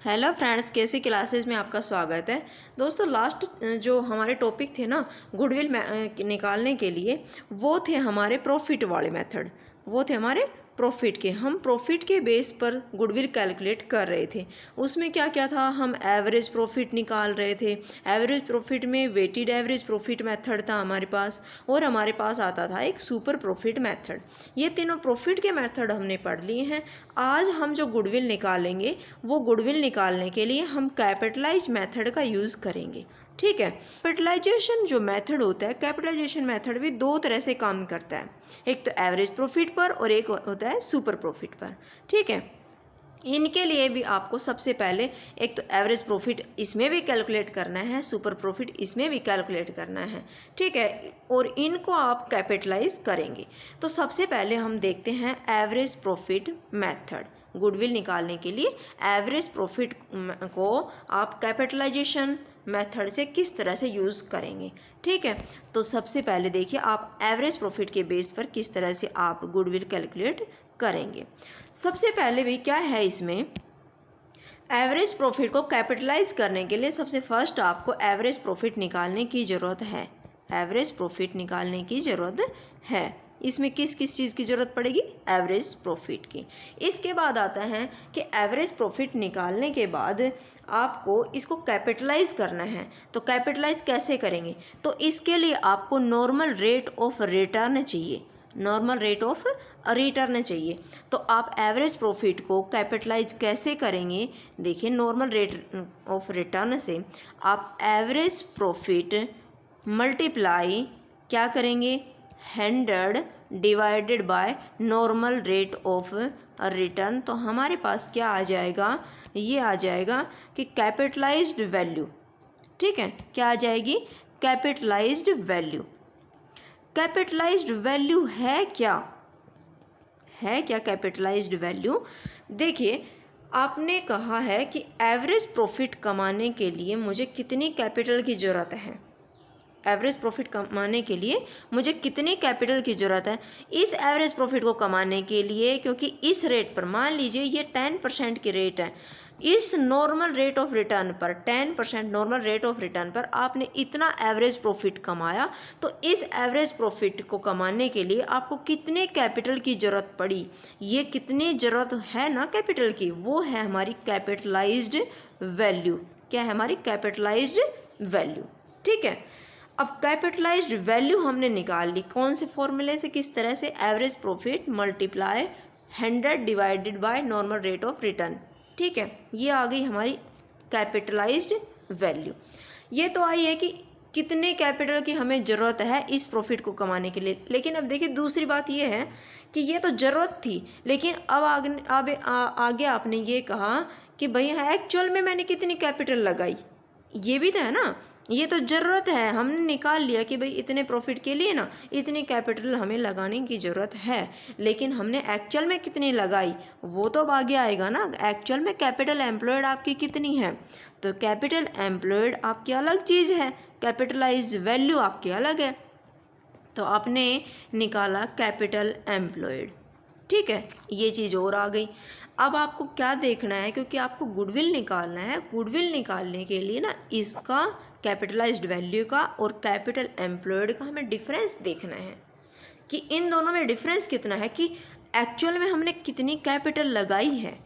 Hello friends, कैसी classes में आपका स्वागत है। दोस्तों, लास्ट जो हमारे टॉपिक थे ना गुडविल निकालने के लिए, वो थे हमारे प्रॉफिट वाले मेथड। वो थे हमारे प्रॉफिट के। हम प्रॉफिट के बेस पर गुडविल कैलकुलेट कर रहे थे। उसमें क्या क्या था, हम एवरेज प्रॉफिट निकाल रहे थे। एवरेज प्रॉफिट में वेटेड एवरेज प्रॉफिट मेथड था हमारे पास, और हमारे पास आता था एक सुपर प्रॉफिट मेथड। ये तीनों प्रॉफिट के मेथड हमने पढ़ लिए हैं। आज हम जो गुडविल निकालेंगे, वो गुडविल निकालने के लिए हम कैपिटलाइज मेथड का यूज़ करेंगे। ठीक है। कैपिटलाइजेशन जो मेथड होता है, कैपिटलाइजेशन मेथड भी दो तरह से काम करता है। एक तो एवरेज प्रॉफिट पर और एक होता है सुपर प्रॉफिट पर। ठीक है। इनके लिए भी आपको सबसे पहले एक तो एवरेज प्रॉफिट इसमें भी कैलकुलेट करना है, सुपर प्रॉफिट इसमें भी कैलकुलेट करना है। ठीक है। और इनको आप कैपिटलाइज करेंगे। तो सबसे पहले हम देखते हैं एवरेज प्रॉफिट मेथड। गुडविल निकालने के लिए एवरेज प्रॉफिट को आप कैपिटलाइजेशन मेथड से किस तरह से यूज़ करेंगे। ठीक है। तो सबसे पहले देखिए, आप एवरेज प्रॉफिट के बेस पर किस तरह से आप गुडविल कैलकुलेट करेंगे। सबसे पहले भी क्या है, इसमें एवरेज प्रॉफिट को कैपिटलाइज करने के लिए सबसे फर्स्ट आपको एवरेज प्रॉफिट निकालने की ज़रूरत है। एवरेज प्रॉफिट निकालने की ज़रूरत है। इसमें किस किस चीज़ की ज़रूरत पड़ेगी? एवरेज प्रॉफिट की। इसके बाद आता है कि एवरेज प्रॉफिट निकालने के बाद आपको इसको कैपिटलाइज करना है। तो कैपिटलाइज कैसे करेंगे? तो इसके लिए आपको नॉर्मल रेट ऑफ रिटर्न चाहिए। नॉर्मल रेट ऑफ रिटर्न चाहिए। तो आप एवरेज प्रॉफिट को कैपिटलाइज कैसे करेंगे? देखिए, नॉर्मल रेट ऑफ रिटर्न से आप एवरेज प्रॉफिट मल्टीप्लाई क्या करेंगे? 100 divided by normal rate of return. तो हमारे पास क्या आ जाएगा? ये आ जाएगा कि कैपिटलाइज्ड वैल्यू। ठीक है। क्या आ जाएगी? Capitalised value. कैपिटलाइज्ड वैल्यू है क्या? है क्या कैपिटलाइज्ड वैल्यू? देखिए, आपने कहा है कि एवरेज प्रॉफिट कमाने के लिए मुझे कितनी कैपिटल की ज़रूरत है। एवरेज प्रॉफिट कमाने के लिए मुझे कितनी कैपिटल की ज़रूरत है? इस एवरेज प्रॉफिट को कमाने के लिए, क्योंकि इस रेट पर, मान लीजिए ये 10% की रेट है, इस नॉर्मल रेट ऑफ रिटर्न पर, 10% नॉर्मल रेट ऑफ रिटर्न पर आपने इतना एवरेज प्रॉफिट कमाया। तो इस एवरेज प्रॉफिट को कमाने के लिए आपको कितने कैपिटल की ज़रूरत पड़ी? ये कितनी ज़रूरत है ना कैपिटल की, वो है हमारी कैपिटलाइज्ड वैल्यू। क्या है? हमारी कैपिटलाइज्ड वैल्यू। ठीक है। अब कैपिटलाइज्ड वैल्यू हमने निकाल ली। कौन से फॉर्मूले से? किस तरह से? Average profit multiply 100 divided by normal rate of return. ठीक है। ये आ गई हमारी कैपिटलाइज्ड वैल्यू। ये तो आई है कि कितने कैपिटल की हमें ज़रूरत है इस प्रॉफिट को कमाने के लिए। लेकिन अब देखिए, दूसरी बात ये है कि ये तो ज़रूरत थी, लेकिन अब आगे आपने ये कहा कि भाई एक्चुअल में मैंने कितनी कैपिटल लगाई। ये भी तो है ना। ये तो ज़रूरत है, हमने निकाल लिया कि भाई इतने प्रॉफिट के लिए ना इतनी कैपिटल हमें लगाने की ज़रूरत है, लेकिन हमने एक्चुअल में कितनी लगाई वो तो अब आगे आएगा ना। एक्चुअल में कैपिटल एम्प्लॉयड आपकी कितनी है? तो कैपिटल एम्प्लॉयड आपकी अलग चीज़ है, कैपिटलाइज्ड वैल्यू आपकी अलग है। तो आपने निकाला कैपिटल एम्प्लॉयड। ठीक है। ये चीज़ और आ गई। अब आपको क्या देखना है, क्योंकि आपको गुडविल निकालना है। गुडविल निकालने के लिए ना इसका कैपिटलाइज्ड वैल्यू का और कैपिटल एम्प्लॉयड का हमें डिफरेंस देखना है कि इन दोनों में डिफरेंस कितना है, कि एक्चुअल में हमने कितनी कैपिटल लगाई है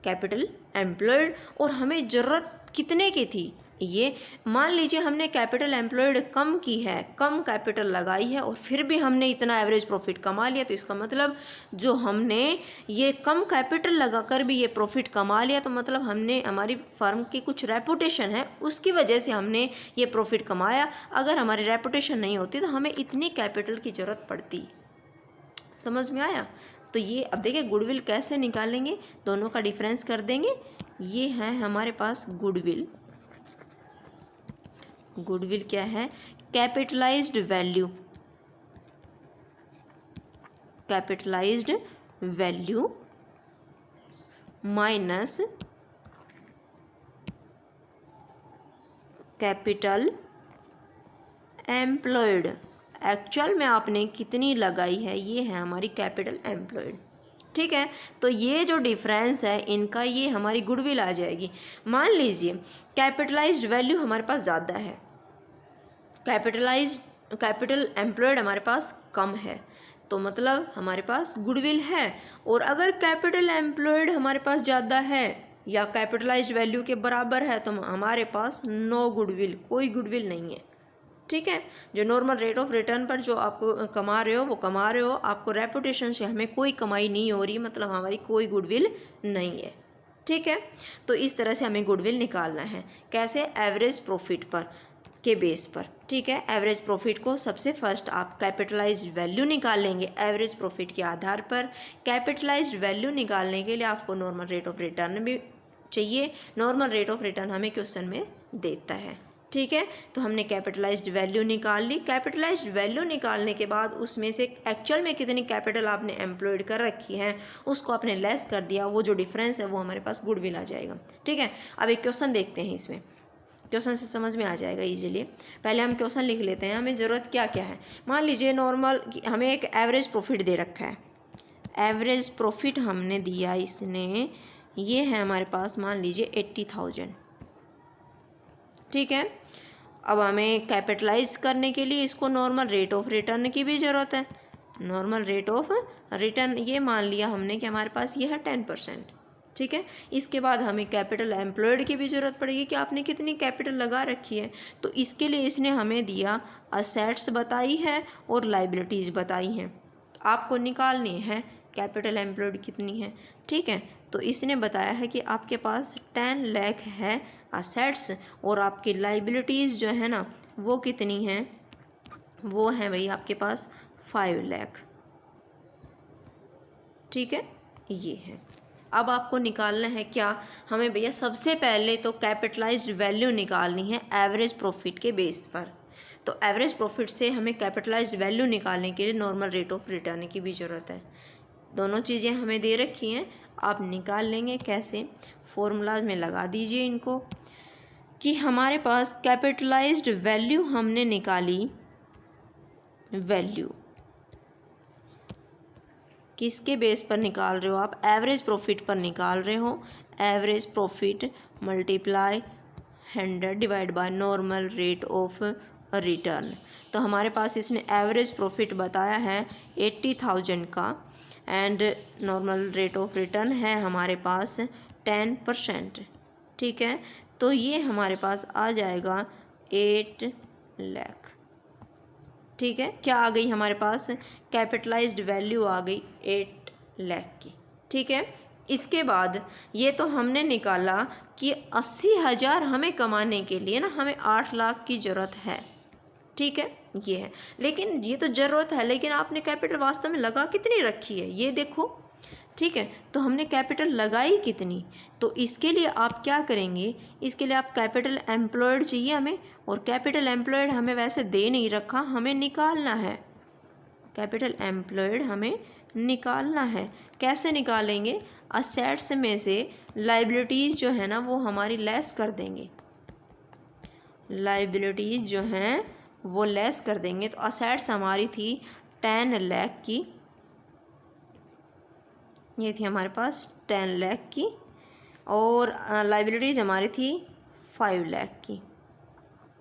कैपिटल एम्प्लॉयड, और हमें ज़रूरत कितने की थी। ये मान लीजिए हमने कैपिटल एम्प्लॉयड कम की है, कम कैपिटल लगाई है, और फिर भी हमने इतना एवरेज प्रॉफिट कमा लिया। तो इसका मतलब जो हमने ये कम कैपिटल लगाकर भी ये प्रॉफिट कमा लिया, तो मतलब हमने, हमारी फर्म की कुछ रेपुटेशन है, उसकी वजह से हमने ये प्रॉफिट कमाया। अगर हमारी रेपुटेशन नहीं होती तो हमें इतनी कैपिटल की ज़रूरत पड़ती। समझ में आया? तो ये अब देखिए गुडविल कैसे निकालेंगे, दोनों का डिफरेंस कर देंगे। ये है हमारे पास गुडविल। गुडविल क्या है? Capitalised value. Capitalised value minus capital employed. Actual में आपने कितनी लगाई है, ये है हमारी कैपिटल एम्प्लॉयड। ठीक है। तो ये जो डिफरेंस है इनका, ये हमारी गुडविल आ जाएगी। मान लीजिए कैपिटलाइज्ड वैल्यू हमारे पास ज़्यादा है, कैपिटल एम्प्लॉयड हमारे पास कम है, तो मतलब हमारे पास गुडविल है। और अगर कैपिटल एम्प्लॉयड हमारे पास ज़्यादा है या कैपिटलाइज्ड वैल्यू के बराबर है तो हमारे पास नो गुडविल, कोई गुडविल नहीं है। ठीक है। जो नॉर्मल रेट ऑफ रिटर्न पर जो आप कमा रहे हो वो कमा रहे हो, आपको रेपुटेशन से हमें कोई कमाई नहीं हो रही, मतलब हमारी कोई गुडविल नहीं है। ठीक है। तो इस तरह से हमें गुडविल निकालना है। कैसे? एवरेज प्रॉफिट पर के बेस पर। ठीक है। एवरेज प्रॉफिट को सबसे फर्स्ट आप कैपिटलाइज्ड वैल्यू निकाल लेंगे। एवरेज प्रॉफिट के आधार पर कैपिटलाइज्ड वैल्यू निकालने के लिए आपको नॉर्मल रेट ऑफ रिटर्न भी चाहिए। नॉर्मल रेट ऑफ रिटर्न हमें क्वेश्चन में देता है। ठीक है। तो हमने कैपिटलाइज्ड वैल्यू निकाल ली। कैपिटलाइज्ड वैल्यू निकालने के बाद उसमें से एक्चुअल में कितनी कैपिटल आपने एम्प्लॉयड कर रखी है उसको आपने लेस कर दिया, वो जो डिफरेंस है वो हमारे पास गुडविल आ जाएगा। ठीक है। अब एक क्वेश्चन देखते हैं, इसमें क्वेश्चन से समझ में आ जाएगा इजीली। पहले हम क्वेश्चन लिख लेते हैं, हमें ज़रूरत क्या क्या है। मान लीजिए नॉर्मल हमें एक एवरेज प्रॉफिट दे रखा है। एवरेज प्रॉफिट हमने दिया इसने, ये है हमारे पास मान लीजिए 80,000। ठीक है। अब हमें कैपिटलाइज करने के लिए इसको नॉर्मल रेट ऑफ रिटर्न की भी ज़रूरत है। नॉर्मल रेट ऑफ रिटर्न ये मान लिया हमने कि हमारे पास ये है 10%। ठीक है। इसके बाद हमें कैपिटल एम्प्लॉयड की भी ज़रूरत पड़ेगी कि आपने कितनी कैपिटल लगा रखी है। तो इसके लिए इसने हमें दिया असेट्स बताई है और लाइबिलिटीज़ बताई हैं, आपको निकालनी है कैपिटल एम्प्लॉयड कितनी है। ठीक है। तो इसने बताया है कि आपके पास 10 लाख है असेट्स और आपकी लाइबिलिटीज़ जो है ना वो कितनी हैं, वो है भाई आपके पास 5 लाख। ठीक है। ये है। अब आपको निकालना है क्या, हमें भैया सबसे पहले तो कैपिटलाइज्ड वैल्यू निकालनी है एवरेज प्रॉफिट के बेस पर। तो एवरेज प्रॉफिट से हमें कैपिटलाइज्ड वैल्यू निकालने के लिए नॉर्मल रेट ऑफ रिटर्न की भी ज़रूरत है। दोनों चीज़ें हमें दे रखी हैं, आप निकाल लेंगे। कैसे? फॉर्मूलाज में लगा दीजिए इनको कि हमारे पास कैपिटलाइज्ड वैल्यू हमने निकाली, वैल्यू किसके बेस पर निकाल रहे हो आप? एवरेज प्रॉफिट पर निकाल रहे हो। Average profit multiply 100 divide by normal rate of return. तो हमारे पास इसने एवरेज प्रॉफिट बताया है 80,000 का and normal rate of return है हमारे पास 10%। ठीक है। तो ये हमारे पास आ जाएगा 8 लाख। ठीक है। क्या आ गई हमारे पास? कैपिटलाइज्ड वैल्यू आ गई 8 लाख की। ठीक है। इसके बाद ये तो हमने निकाला कि 80,000 हमें कमाने के लिए ना हमें 8 लाख की ज़रूरत है। ठीक है। ये है, लेकिन ये तो ज़रूरत है, लेकिन आपने कैपिटल वास्तव में लगा कितनी रखी है ये देखो। ठीक है। तो हमने कैपिटल लगाई कितनी, तो इसके लिए आप क्या करेंगे, इसके लिए आप कैपिटल एम्प्लॉयड चाहिए हमें, और कैपिटल एम्प्लॉयड हमें वैसे दे नहीं रखा, हमें निकालना है। कैपिटल एम्प्लॉयड हमें निकालना है। कैसे निकालेंगे? असेट्स में से लाइबिलिटीज़ जो है ना वो हमारी लेस कर देंगे। लाइबिलिटीज़ जो हैं वो लेस कर देंगे। तो असेट्स हमारी थी 10 लाख की, ये थी हमारे पास 10 लाख की, और लाइबिलिटीज़ हमारी थी 5 लाख की।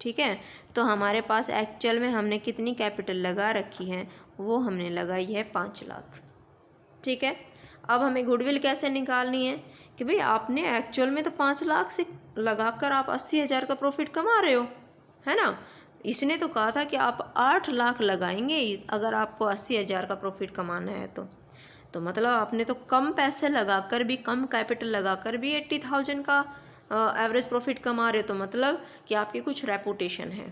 ठीक है। तो हमारे पास एक्चुअल में हमने कितनी कैपिटल लगा रखी है, वो हमने लगाई है 5 लाख। ठीक है। अब हमें गुडविल कैसे निकालनी है कि भाई आपने एक्चुअल में तो 5 लाख से लगाकर आप 80,000 का प्रॉफिट कमा रहे हो, है ना। इसने तो कहा था कि आप 8 लाख लगाएंगे अगर आपको 80,000 का प्रॉफिट कमाना है तो मतलब आपने तो कम पैसे लगाकर भी, कम कैपिटल लगाकर भी 80,000 का एवरेज प्रॉफिट कमा रहे हो, तो मतलब कि आपकी कुछ रेपुटेशन है।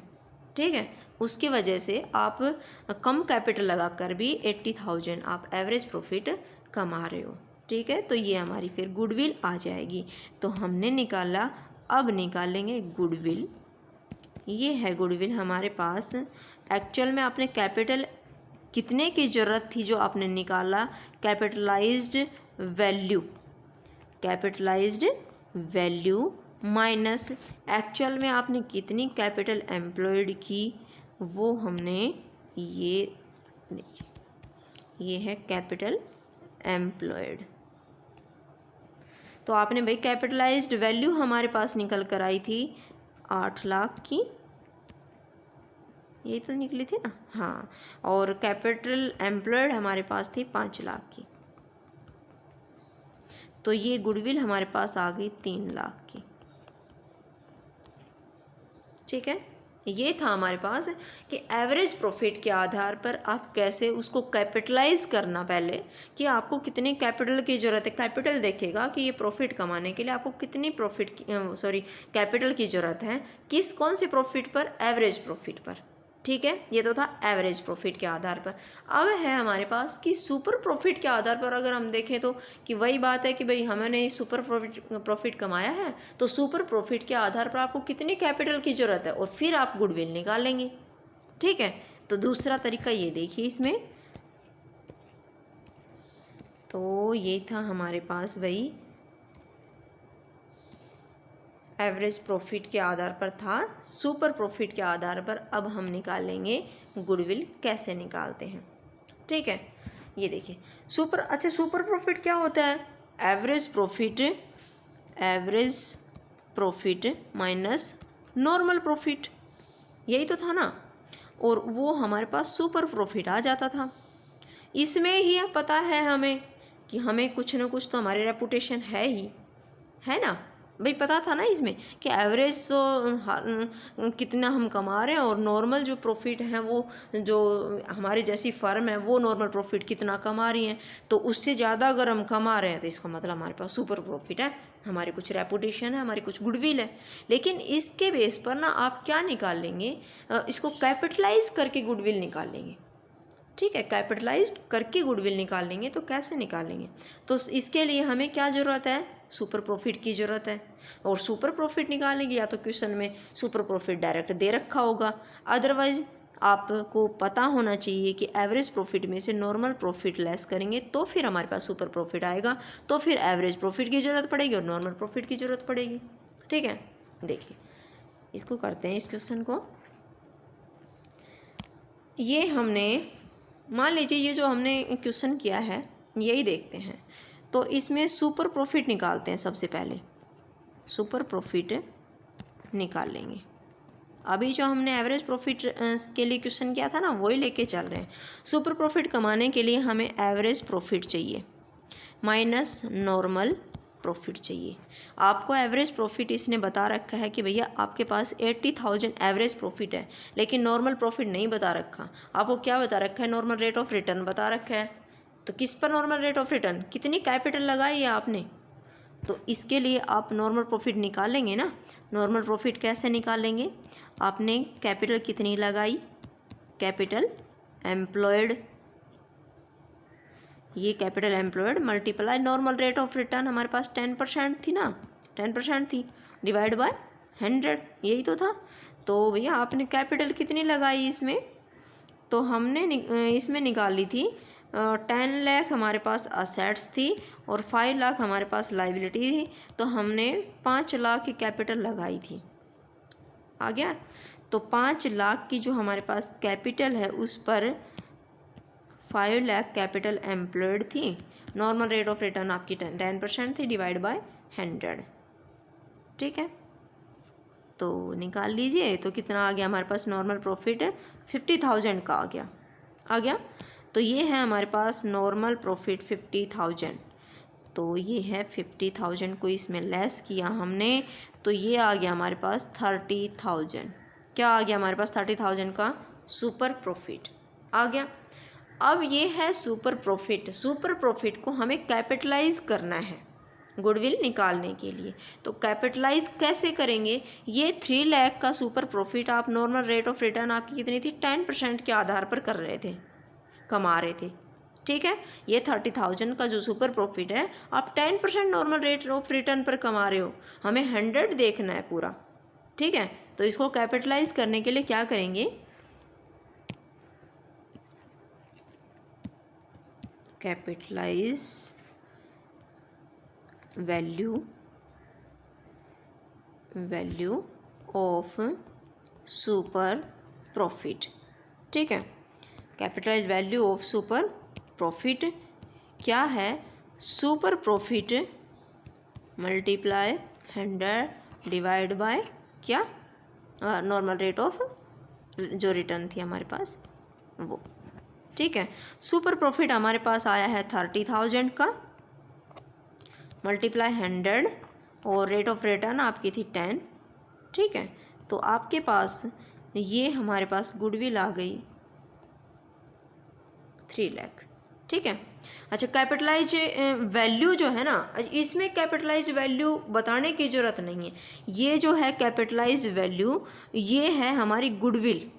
ठीक है। उसकी वजह से आप कम कैपिटल लगाकर भी 80,000 आप एवरेज प्रॉफिट कमा रहे हो। ठीक है। तो ये हमारी फिर गुडविल आ जाएगी। तो हमने निकाला, अब निकालेंगे गुडविल। ये है गुडविल हमारे पास। एक्चुअल में आपने कैपिटल कितने की ज़रूरत थी जो आपने निकाला? Capitalised value, capitalised value minus actual में आपने कितनी कैपिटल एम्प्लॉयड की, वो हमने ये है कैपिटल एम्प्लॉयड। तो आपने भाई कैपिटलाइज्ड वैल्यू हमारे पास निकल कर आई थी 8 लाख की, यही तो निकली थी ना, हाँ। और कैपिटल एम्प्लॉयड हमारे पास थी 5 लाख की। तो ये गुडविल हमारे पास आ गई 3 लाख की। ठीक है, ये था हमारे पास कि एवरेज प्रॉफिट के आधार पर आप कैसे उसको कैपिटलाइज करना, पहले कि आपको कितने कैपिटल की ज़रूरत है। कैपिटल देखेगा कि ये प्रॉफिट कमाने के लिए आपको कितनी कैपिटल की ज़रूरत है, कौन से प्रॉफिट पर, एवरेज प्रॉफिट पर। ठीक है, ये तो था एवरेज प्रॉफिट के आधार पर। अब है हमारे पास कि सुपर प्रॉफिट के आधार पर अगर हम देखें तो कि वही बात है कि भाई हमने सुपर प्रॉफिट कमाया है, तो सुपर प्रॉफिट के आधार पर आपको कितनी कैपिटल की ज़रूरत है और फिर आप गुडविल निकालेंगे। ठीक है, तो दूसरा तरीका ये देखिए इसमें, तो ये था हमारे पास वही एवरेज प्रॉफिट के आधार पर था, सुपर प्रॉफिट के आधार पर अब हम निकालेंगे गुडविल कैसे निकालते हैं। ठीक है, ये देखिए सुपर प्रॉफिट क्या होता है, average profit minus normal profit, यही तो था ना। और वो हमारे पास सुपर प्रॉफिट आ जाता था। इसमें ही पता है हमें कि हमें कुछ ना कुछ तो हमारी रेपुटेशन है ही, है ना भाई, पता था ना इसमें कि एवरेज तो कितना हम कमा रहे हैं और नॉर्मल जो प्रॉफिट है वो जो हमारी जैसी फर्म है वो नॉर्मल प्रॉफिट कितना कमा रही हैं, तो उससे ज़्यादा अगर हम कमा रहे हैं तो इसका मतलब हमारे पास सुपर प्रॉफिट है, हमारी कुछ रेपुटेशन है, हमारी कुछ गुडविल है। लेकिन इसके बेस पर ना आप क्या निकाल लेंगे, इसको कैपिटलाइज करके गुडविल निकाल लेंगे। ठीक है, कैपिटलाइज्ड करके गुडविल निकाल लेंगे। तो कैसे निकालेंगे, तो इसके लिए हमें क्या ज़रूरत है, सुपर प्रॉफिट की ज़रूरत है। और सुपर प्रॉफिट निकालेंगे या तो क्वेश्चन में सुपर प्रॉफिट डायरेक्ट दे रखा होगा, अदरवाइज आपको पता होना चाहिए कि एवरेज प्रॉफिट में से नॉर्मल प्रॉफिट लेस करेंगे तो फिर हमारे पास सुपर प्रॉफिट आएगा, तो फिर एवरेज प्रॉफिट की ज़रूरत पड़ेगी और नॉर्मल प्रॉफिट की ज़रूरत पड़ेगी। ठीक है, देखिए इसको करते हैं, इस क्वेश्चन को। ये हमने मान लीजिए ये जो हमने क्वेश्चन किया है यही देखते हैं। तो इसमें सुपर प्रॉफिट निकालते हैं। सबसे पहले सुपर प्रॉफिट निकाल लेंगे। अभी जो हमने एवरेज प्रॉफिट के लिए क्वेश्चन किया था ना, वही लेके चल रहे हैं। सुपर प्रॉफिट कमाने के लिए हमें एवरेज प्रॉफिट चाहिए माइनस नॉर्मल प्रॉफिट चाहिए। आपको एवरेज प्रॉफिट इसने बता रखा है कि भैया आपके पास 80,000 एवरेज प्रॉफिट है, लेकिन नॉर्मल प्रॉफिट नहीं बता रखा। आपको क्या बता रखा है, नॉर्मल रेट ऑफ रिटर्न बता रखा है। तो किस पर नॉर्मल रेट ऑफ रिटर्न, कितनी कैपिटल लगाई है आपने, तो इसके लिए आप नॉर्मल प्रॉफिट निकालेंगे ना। नॉर्मल प्रॉफिट कैसे निकालेंगे, आपने कैपिटल कितनी लगाई, कैपिटल एम्प्लॉयड, ये capital employed multiply normal rate of return हमारे पास 10% थी ना, 10% थी, डिवाइड बाय 100, यही तो था। तो भैया आपने कैपिटल कितनी लगाई इसमें, तो हमने इसमें निकाली थी 10 लाख हमारे पास असेट्स थी और 5 लाख हमारे पास लाइबिलिटी थी। तो हमने 5 लाख की कैपिटल लगाई थी, आ गया। तो 5 लाख की जो हमारे पास कैपिटल है उस पर 5 लाख कैपिटल एम्प्लॉयड थी, नॉर्मल रेट ऑफ रिटर्न आपकी 10% थी, डिवाइड बाय 100। ठीक है, तो निकाल लीजिए। तो कितना आ गया हमारे पास, नॉर्मल प्रॉफिट 50,000 का आ गया। तो ये है हमारे पास नॉर्मल प्रॉफिट 50,000। तो ये है 50,000 को इसमें लेस किया हमने, तो ये आ गया हमारे पास 30,000। क्या आ गया हमारे पास, 30,000 का सुपर प्रॉफिट आ गया। अब ये है सुपर प्रॉफिट। सुपर प्रॉफिट को हमें कैपिटलाइज करना है गुडविल निकालने के लिए। तो कैपिटलाइज कैसे करेंगे, ये 3 लाख का सुपर प्रॉफिट आप नॉर्मल रेट ऑफ रिटर्न आपकी कितनी थी, 10% के आधार पर कर रहे थे, कमा रहे थे। ठीक है, ये 30,000 का जो सुपर प्रॉफिट है आप 10% नॉर्मल रेट ऑफ रिटर्न पर कमा रहे हो, हमें 100 देखना है पूरा। ठीक है, तो इसको कैपिटलाइज करने के लिए क्या करेंगे, capitalize value of super profit. ठीक है, capitalize value of super profit क्या है super profit multiply 100 divide by क्या नॉर्मल रेट ऑफ जो रिटर्न थी हमारे पास वो। ठीक है, सुपर प्रॉफिट हमारे पास आया है 30,000 का, मल्टीप्लाई 100 और रेट ऑफ रिटर्न आपकी थी 10। ठीक है, तो आपके पास ये हमारे पास गुडविल आ गई 3 लाख। ठीक है, अच्छा कैपिटलाइज वैल्यू जो है ना, इसमें कैपिटलाइज वैल्यू बताने की ज़रूरत नहीं है। ये जो है कैपिटलाइज वैल्यू ये है हमारी गुडविल,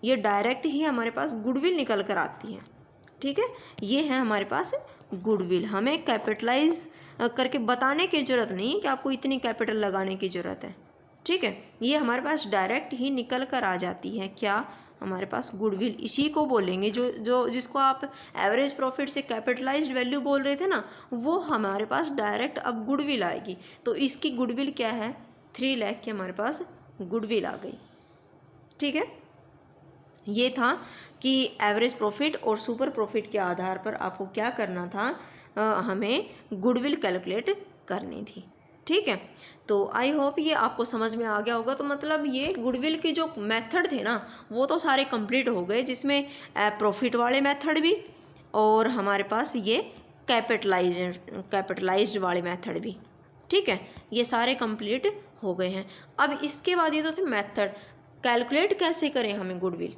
ये डायरेक्ट ही हमारे पास गुडविल निकल कर आती है। ठीक है, ये है हमारे पास गुडविल, हमें कैपिटलाइज करके बताने की ज़रूरत नहीं है कि आपको इतनी कैपिटल लगाने की ज़रूरत है। ठीक है, ये हमारे पास डायरेक्ट ही निकल कर आ जाती है क्या हमारे पास गुडविल, इसी को बोलेंगे जो जिसको आप एवरेज प्रॉफिट से कैपिटलाइज्ड वैल्यू बोल रहे थे ना, वो हमारे पास डायरेक्ट अब गुडविल आएगी। तो इसकी गुडविल क्या है 3 लाख की हमारे पास गुडविल आ गई। ठीक है, ये था कि एवरेज प्रॉफिट और सुपर प्रॉफिट के आधार पर आपको क्या करना था, हमें गुडविल कैलकुलेट करनी थी। ठीक है, तो आई होप ये आपको समझ में आ गया होगा। तो मतलब ये गुडविल के जो मेथड थे ना वो तो सारे कंप्लीट हो गए, जिसमें प्रॉफिट वाले मेथड भी और हमारे पास ये कैपिटलाइज्ड वाले मेथड भी। ठीक है, ये सारे कंप्लीट हो गए हैं। अब इसके बाद ये तो थे मेथड, कैलकुलेट कैसे करें हमें गुडविल,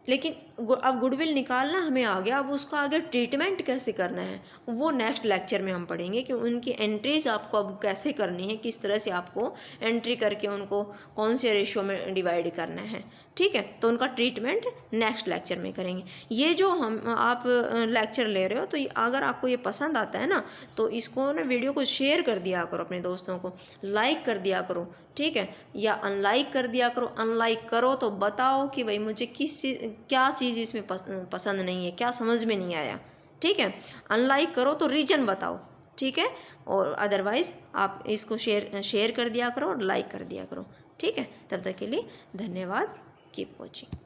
लेकिन अब गुडविल निकालना हमें आ गया, अब उसका आगे ट्रीटमेंट कैसे करना है वो नेक्स्ट लेक्चर में हम पढ़ेंगे कि उनकी एंट्रीज आपको अब कैसे करनी है, किस तरह से आपको एंट्री करके उनको कौन से रेशियो में डिवाइड करना है। ठीक है, तो उनका ट्रीटमेंट नेक्स्ट लेक्चर में करेंगे। ये जो आप लेक्चर ले रहे हो, तो अगर आपको ये पसंद आता है ना तो इसको ना वीडियो को शेयर कर दिया करो अपने दोस्तों को, लाइक कर दिया करो। ठीक है, या अनलाइक कर दिया करो। अनलाइक करो तो बताओ कि भाई मुझे क्या चीज़ इसमें पसंद नहीं है, क्या समझ में नहीं आया। ठीक है, अनलाइक करो तो रीज़न बताओ। ठीक है, और अदरवाइज़ आप इसको शेयर कर दिया करो और लाइक कर दिया करो। ठीक है, तब तक के लिए धन्यवाद। Keep watching.